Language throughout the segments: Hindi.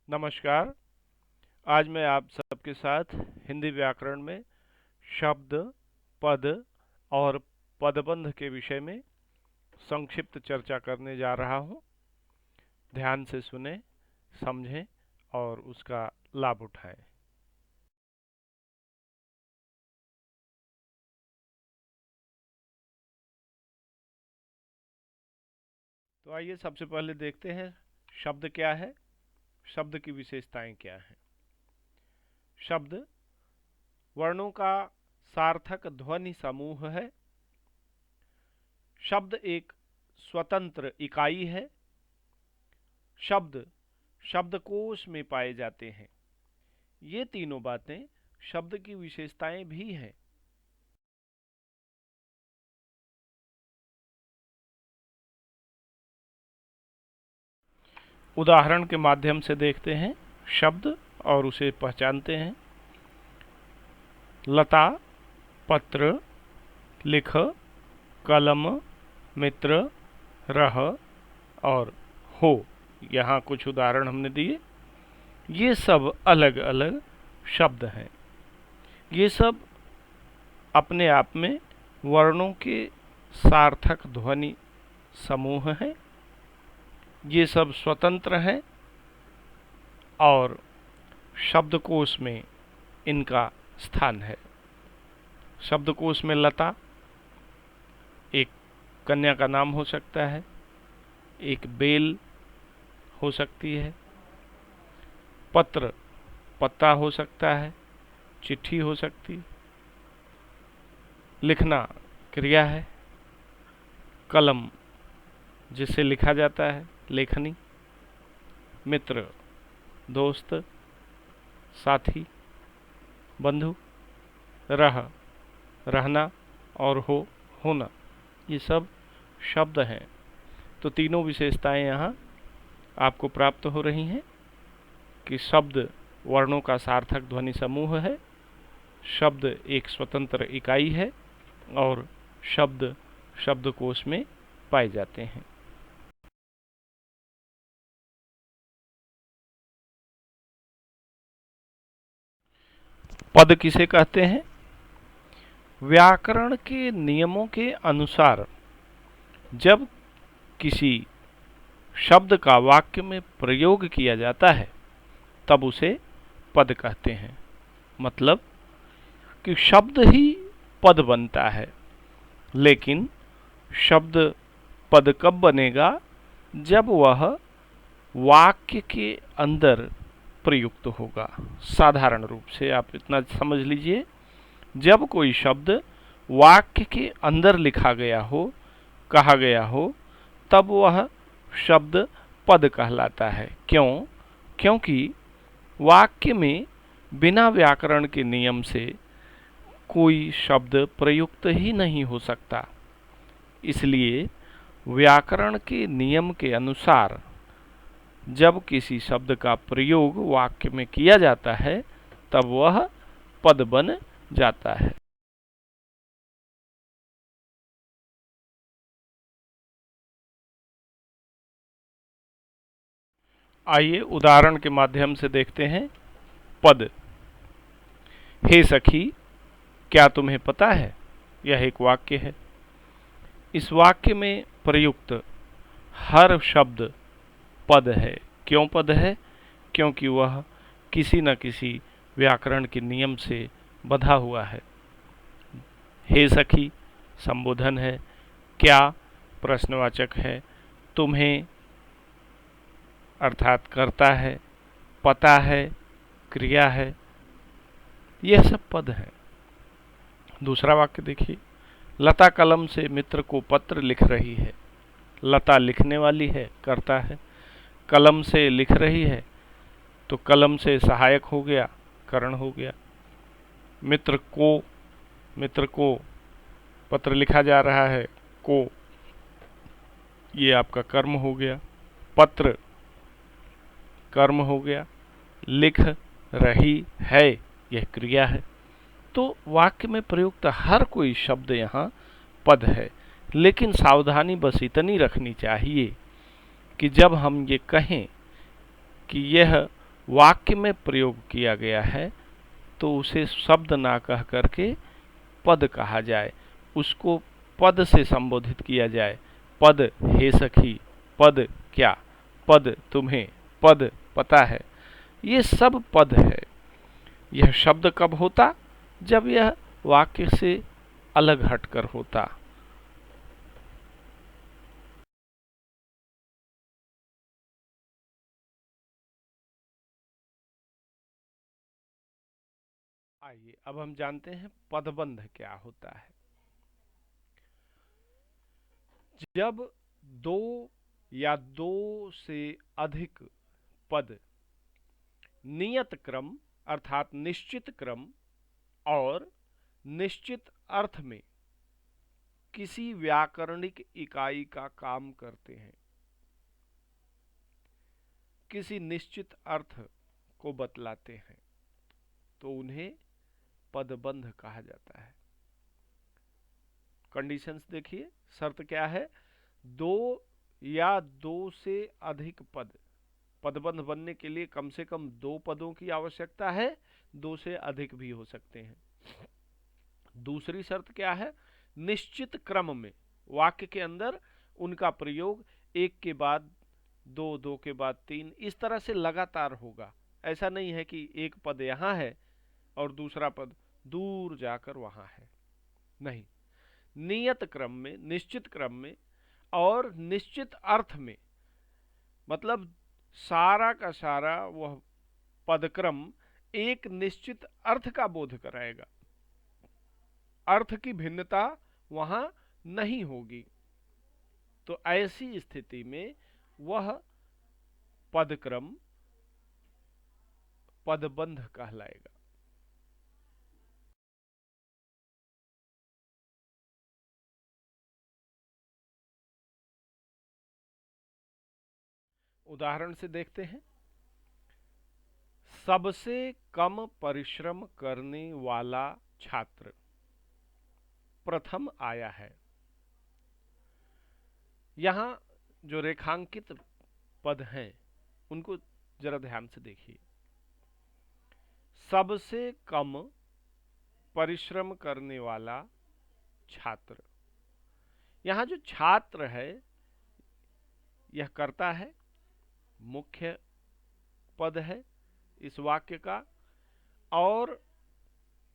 नमस्कार। आज मैं आप सबके साथ हिंदी व्याकरण में शब्द, पद और पदबंध के विषय में संक्षिप्त चर्चा करने जा रहा हूं। ध्यान से सुने, समझें और उसका लाभ उठाएं। तो आइए सबसे पहले देखते हैं शब्द क्या है, शब्द की विशेषताएं क्या हैं। शब्द वर्णों का सार्थक ध्वनि समूह है। शब्द एक स्वतंत्र इकाई है। शब्द शब्दकोश में पाए जाते हैं। ये तीनों बातें शब्द की विशेषताएं भी हैं। उदाहरण के माध्यम से देखते हैं शब्द और उसे पहचानते हैं। लता, पत्र, लिख, कलम, मित्र, रह और हो। यहाँ कुछ उदाहरण हमने दिए। ये सब अलग अलग शब्द हैं। ये सब अपने आप में वर्णों के सार्थक ध्वनि समूह हैं। ये सब स्वतंत्र हैं और शब्दकोश में इनका स्थान है। शब्दकोश में लता एक कन्या का नाम हो सकता है, एक बेल हो सकती है, पत्र पत्ता हो सकता है, चिट्ठी हो सकती, लिखना क्रिया है, कलम जिससे लिखा जाता है, लेखनी, मित्र दोस्त, साथी, बंधु, रहना और होना। ये सब शब्द हैं। तो तीनों विशेषताएं यहाँ आपको प्राप्त हो रही हैं कि शब्द वर्णों का सार्थक ध्वनि समूह है, शब्द एक स्वतंत्र इकाई है और शब्द शब्दकोश में पाए जाते हैं। पद किसे कहते हैं? व्याकरण के नियमों के अनुसार जब किसी शब्द का वाक्य में प्रयोग किया जाता है तब उसे पद कहते हैं। मतलब कि शब्द ही पद बनता है। लेकिन शब्द पद कब बनेगा? जब वह वाक्य के अंदर प्रयुक्त होगा। साधारण रूप से आप इतना समझ लीजिए, जब कोई शब्द वाक्य के अंदर लिखा गया हो, कहा गया हो, तब वह शब्द पद कहलाता है। क्यों? क्योंकि वाक्य में बिना व्याकरण के नियम से कोई शब्द प्रयुक्त ही नहीं हो सकता। इसलिए व्याकरण के नियम के अनुसार जब किसी शब्द का प्रयोग वाक्य में किया जाता है तब वह पद बन जाता है। आइए उदाहरण के माध्यम से देखते हैं पद। हे सखी, क्या तुम्हें पता है? यह एक वाक्य है। इस वाक्य में प्रयुक्त हर शब्द पद है। क्यों पद है? क्योंकि वह किसी न किसी व्याकरण के नियम से बंधा हुआ है। हे सखी संबोधन है, क्या प्रश्नवाचक है, तुम्हें अर्थात कर्ता है, पता है क्रिया है। यह सब पद है। दूसरा वाक्य देखिए, लता कलम से मित्र को पत्र लिख रही है। लता लिखने वाली है, कर्ता है। कलम से लिख रही है तो कलम से सहायक हो गया, करण हो गया। मित्र को पत्र लिखा जा रहा है, को ये आपका कर्म हो गया। पत्र कर्म हो गया। लिख रही है यह क्रिया है। तो वाक्य में प्रयुक्त हर कोई शब्द यहाँ पद है। लेकिन सावधानी बस इतनी रखनी चाहिए कि जब हम ये कहें कि यह वाक्य में प्रयोग किया गया है तो उसे शब्द ना कह करके पद कहा जाए, उसको पद से संबोधित किया जाए। पद हे सखी, पद क्या, पद तुम्हें, पद पता है, ये सब पद है। यह शब्द कब होता? जब यह वाक्य से अलग हटकर होता। आइए अब हम जानते हैं पदबंध क्या होता है। जब दो या दो से अधिक पद नियत क्रम अर्थात निश्चित क्रम और निश्चित अर्थ में किसी व्याकरणिक इकाई का काम करते हैं, किसी निश्चित अर्थ को बतलाते हैं, तो उन्हें पदबंध कहा जाता है। कंडीशंस देखिए, शर्त क्या है? दो या दो से अधिक पद, पदबंध बनने के लिए कम से कम दो पदों की आवश्यकता है, दो से अधिक भी हो सकते हैं। दूसरी शर्त क्या है? निश्चित क्रम में वाक्य के अंदर उनका प्रयोग एक के बाद दो, दो के बाद तीन, इस तरह से लगातार होगा। ऐसा नहीं है कि एक पद यहां है और दूसरा पद दूर जाकर वहां है, नहीं। नियत क्रम में, निश्चित क्रम में और निश्चित अर्थ में, मतलब सारा का सारा वह पदक्रम एक निश्चित अर्थ का बोध कराएगा, अर्थ की भिन्नता वहां नहीं होगी। तो ऐसी स्थिति में वह पदक्रम पदबंध कहलाएगा। उदाहरण से देखते हैं। सबसे कम परिश्रम करने वाला छात्र प्रथम आया है। यहां जो रेखांकित पद हैं उनको जरा ध्यान से देखिए। सबसे कम परिश्रम करने वाला छात्र, यहां जो छात्र है यह कर्ता है, मुख्य पद है इस वाक्य का, और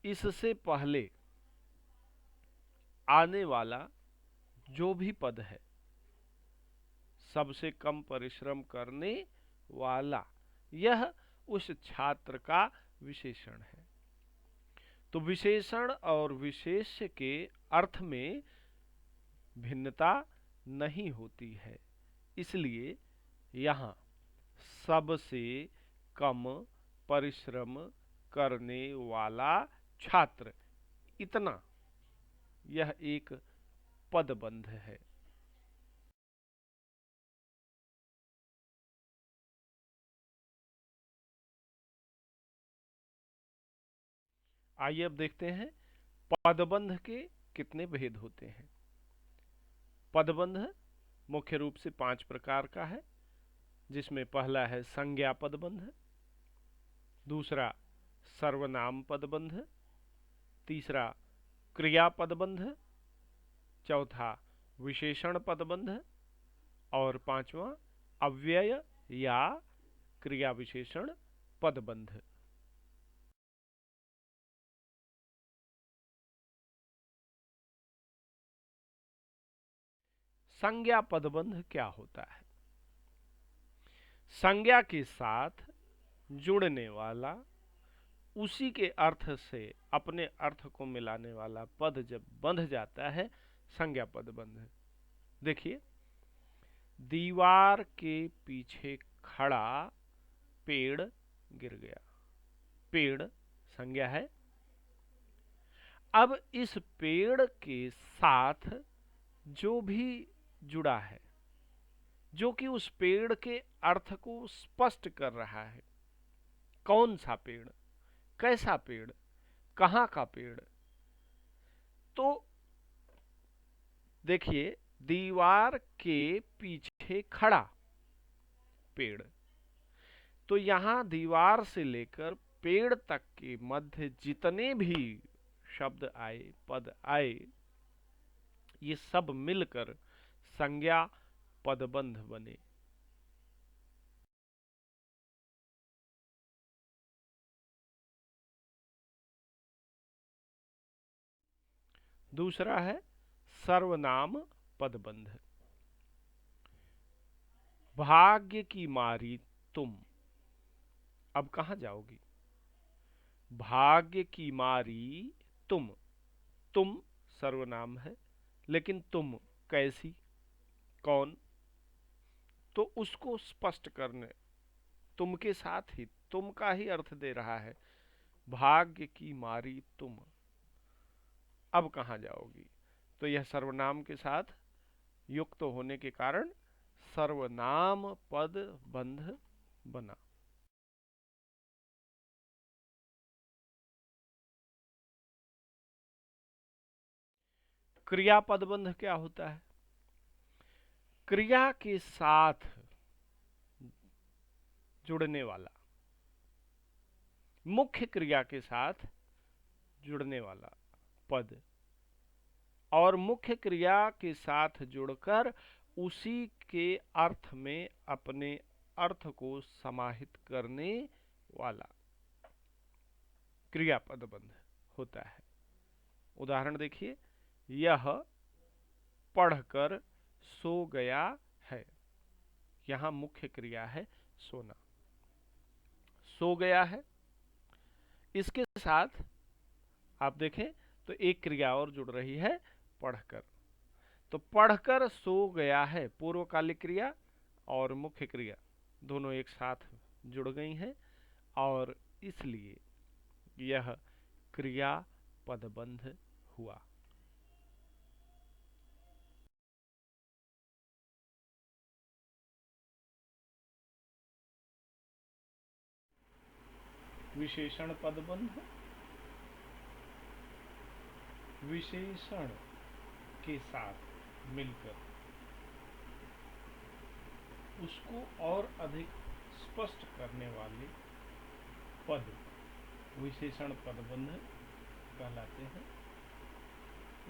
इससे पहले आने वाला जो भी पद है, सबसे कम परिश्रम करने वाला, यह उस छात्र का विशेषण है। तो विशेषण और विशेष्य के अर्थ में भिन्नता नहीं होती है, इसलिए यहां सबसे कम परिश्रम करने वाला छात्र, इतना, यह एक पदबंध है। आइए अब देखते हैं पदबंध के कितने भेद होते हैं। पदबंध मुख्य रूप से 5 प्रकार का है, जिसमें पहला है संज्ञा पदबंध, दूसरा सर्वनाम पदबंध, तीसरा क्रिया पदबंध, चौथा विशेषण पदबंध और पांचवा अव्यय या क्रिया विशेषण पदबंध। संज्ञा पदबंध क्या होता है? संज्ञा के साथ जुड़ने वाला, उसी के अर्थ से अपने अर्थ को मिलाने वाला पद जब बंध जाता है, संज्ञा पदबंध। देखिए, दीवार के पीछे खड़ा पेड़ गिर गया। पेड़ संज्ञा है। अब इस पेड़ के साथ जो भी जुड़ा है, जो कि उस पेड़ के अर्थ को स्पष्ट कर रहा है, कौन सा पेड़, कैसा पेड़, कहां का पेड़, तो देखिए, दीवार के पीछे खड़ा पेड़, तो यहां दीवार से लेकर पेड़ तक के मध्य जितने भी शब्द आए, पद आए, ये सब मिलकर संज्ञा पदबंध बने। दूसरा है सर्वनाम पदबंध। भाग्य की मारी तुम, अब कहां जाओगी? भाग्य की मारी तुम सर्वनाम है, लेकिन तुम कैसी, कौन, तो उसको स्पष्ट करने तुम के साथ ही तुम का ही अर्थ दे रहा है। भाग्य की मारी तुम, अब कहां जाओगी? तो यह सर्वनाम के साथ युक्त होने के कारण सर्वनाम पद बंध बना। क्रियापद बंध क्या होता है? क्रिया के साथ जुड़ने वाला, मुख्य क्रिया के साथ जुड़ने वाला पद, और मुख्य क्रिया के साथ जुड़कर उसी के अर्थ में अपने अर्थ को समाहित करने वाला क्रियापद बंध होता है। उदाहरण देखिए, यह पढ़कर सो गया है। यहां मुख्य क्रिया है सोना, सो गया है। इसके साथ आप देखें तो एक क्रिया और जुड़ रही है, पढ़कर। तो पढ़कर सो गया है पूर्वकालिक क्रिया और मुख्य क्रिया दोनों एक साथ जुड़ गई हैं, और इसलिए यह क्रिया पदबंध हुआ। विशेषण पदबंध, विशेषण के साथ मिलकर उसको और अधिक स्पष्ट करने वाले पद विशेषण पदबंध कहलाते हैं।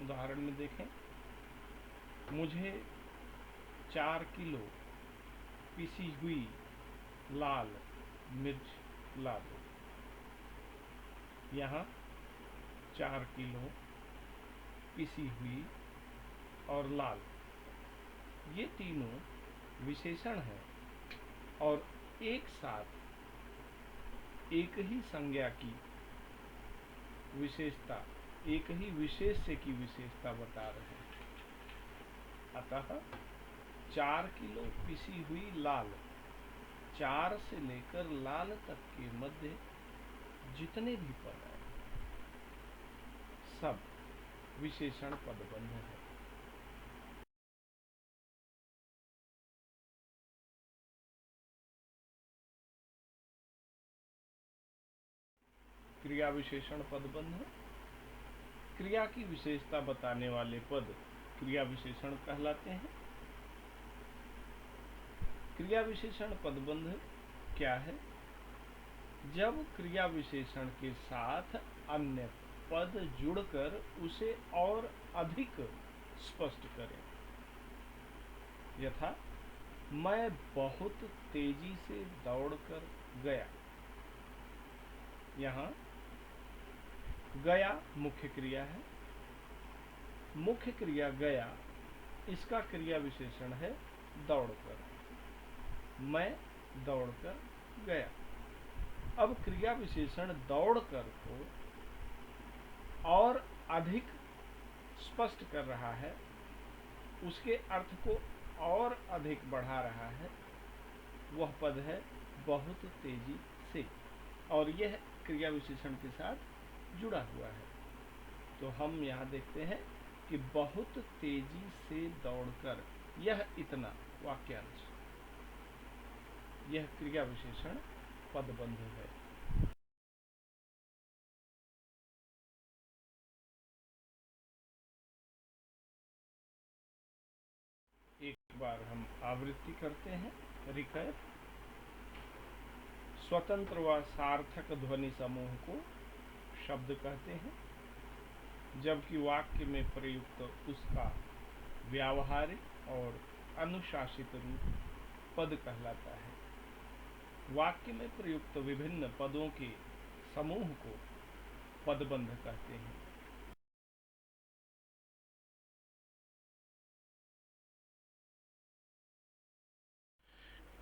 उदाहरण में देखें, मुझे 4 किलो पिसी हुई लाल मिर्च ला दो। यहाँ 4 किलो पिसी हुई और लाल, ये तीनों विशेषण हैं और एक साथ एक ही संज्ञा की विशेषता, एक ही विशेष्य की विशेषता बता रहे हैं। अतः 4 किलो पिसी हुई लाल, 4 से लेकर लाल तक के मध्य जितने भी पद हैं सब विशेषण पदबंध है। क्रिया विशेषण पदबंध, क्रिया की विशेषता बताने वाले पद क्रिया विशेषण कहलाते हैं। क्रिया विशेषण पदबंध क्या है? जब क्रिया विशेषण के साथ अन्य पद जुड़कर उसे और अधिक स्पष्ट करें। यथा, मैं बहुत तेजी से दौड़कर गया। यहाँ गया मुख्य क्रिया है। मुख्य क्रिया गया, इसका क्रिया विशेषण है दौड़कर। मैं दौड़कर गया। अब क्रिया विशेषण दौड़कर को और अधिक स्पष्ट कर रहा है, उसके अर्थ को और अधिक बढ़ा रहा है। वह पद है बहुत तेजी से, और यह क्रिया विशेषण के साथ जुड़ा हुआ है। तो हम यहाँ देखते हैं कि बहुत तेजी से दौड़कर, यह इतना वाक्यांश, यह क्रिया विशेषण पदबंध है। एक बार हम आवृत्ति करते हैं, रिकैप। स्वतंत्र व सार्थक ध्वनि समूह को शब्द कहते हैं, जबकि वाक्य में प्रयुक्त उसका व्यावहारिक और अनुशासित रूप पद कहलाता है। वाक्य में प्रयुक्त विभिन्न पदों के समूह को पदबंध कहते हैं।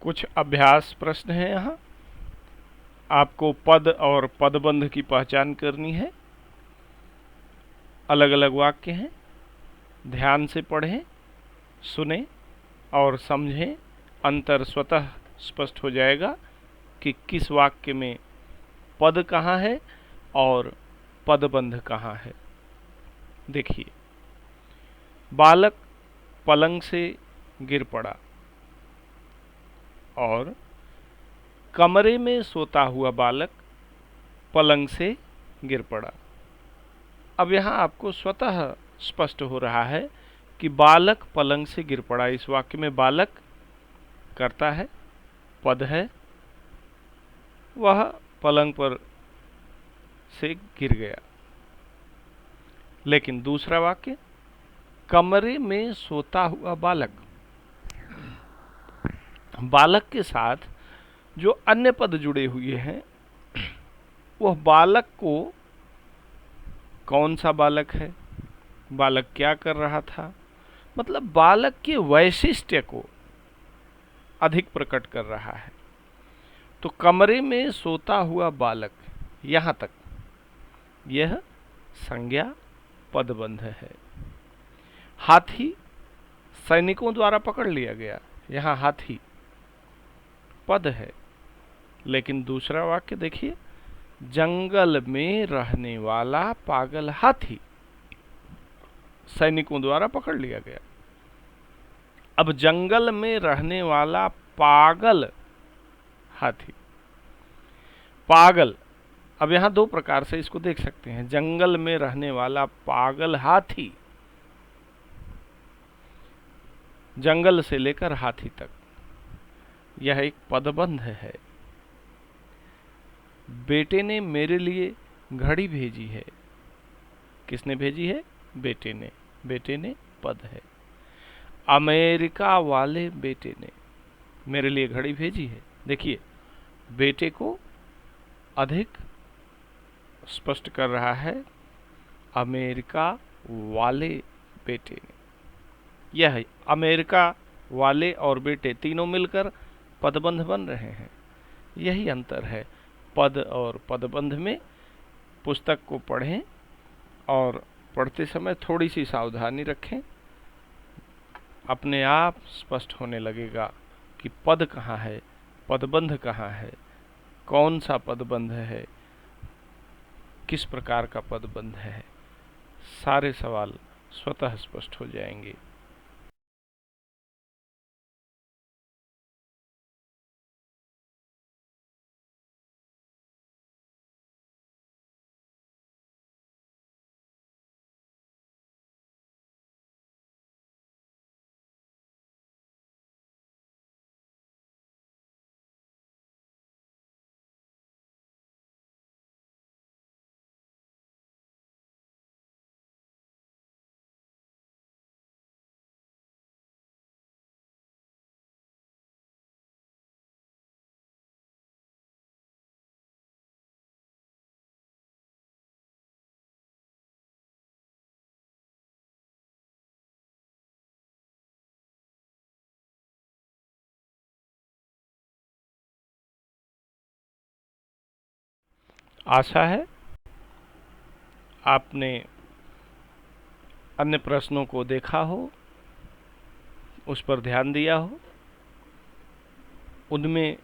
कुछ अभ्यास प्रश्न हैं यहाँ। आपको पद और पदबंध की पहचान करनी है। अलग अलग वाक्य हैं, ध्यान से पढ़ें, सुने और समझें। अंतर स्वतः स्पष्ट हो जाएगा कि किस वाक्य में पद कहाँ है और पदबंध कहाँ है। देखिए, बालक पलंग से गिर पड़ा और कमरे में सोता हुआ बालक पलंग से गिर पड़ा। अब यहाँ आपको स्वतः स्पष्ट हो रहा है कि बालक पलंग से गिर पड़ा। इस वाक्य में बालक कर्ता है, पद है, वह पलंग पर से गिर गया। लेकिन दूसरा वाक्य, कमरे में सोता हुआ बालक, बालक के साथ जो अन्य पद जुड़े हुए हैं वह बालक को, कौन सा बालक है, बालक क्या कर रहा था, मतलब बालक के वैशिष्ट्य को अधिक प्रकट कर रहा है। तो कमरे में सोता हुआ बालक, यहां तक यह संज्ञा पदबंध है। हाथी सैनिकों द्वारा पकड़ लिया गया, यहां हाथी पद है। लेकिन दूसरा वाक्य देखिए, जंगल में रहने वाला पागल हाथी सैनिकों द्वारा पकड़ लिया गया। अब जंगल में रहने वाला पागल हाथी, पागल, अब यहां दो प्रकार से इसको देख सकते हैं। जंगल में रहने वाला पागल हाथी, जंगल से लेकर हाथी तक, यह एक पदबंध है। बेटे ने मेरे लिए घड़ी भेजी है, किसने भेजी है, बेटे ने, बेटे ने पद है। अमेरिका वाले बेटे ने मेरे लिए घड़ी भेजी है। देखिए, बेटे को अधिक स्पष्ट कर रहा है अमेरिका वाले बेटे ने। यह अमेरिका वाले और बेटे तीनों मिलकर पदबंध बन रहे हैं। यही अंतर है पद और पदबंध में। पुस्तक को पढ़ें और पढ़ते समय थोड़ी सी सावधानी रखें, अपने आप स्पष्ट होने लगेगा कि पद कहाँ है, पदबंध कहाँ है, कौन सा पदबंध है, किस प्रकार का पदबंध है। सारे सवाल स्वतः स्पष्ट हो जाएंगे। आशा है आपने अन्य प्रश्नों को देखा हो, उस पर ध्यान दिया हो, उनमें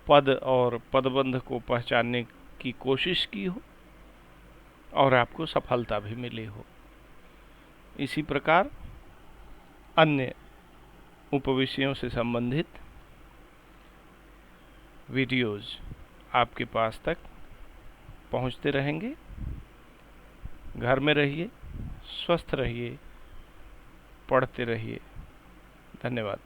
पद और पदबंध को पहचानने की कोशिश की हो और आपको सफलता भी मिली हो। इसी प्रकार अन्य उपविषयों से संबंधित वीडियोज आपके पास तक पहुंचते रहेंगे। घर में रहिए, स्वस्थ रहिए, पढ़ते रहिए। धन्यवाद।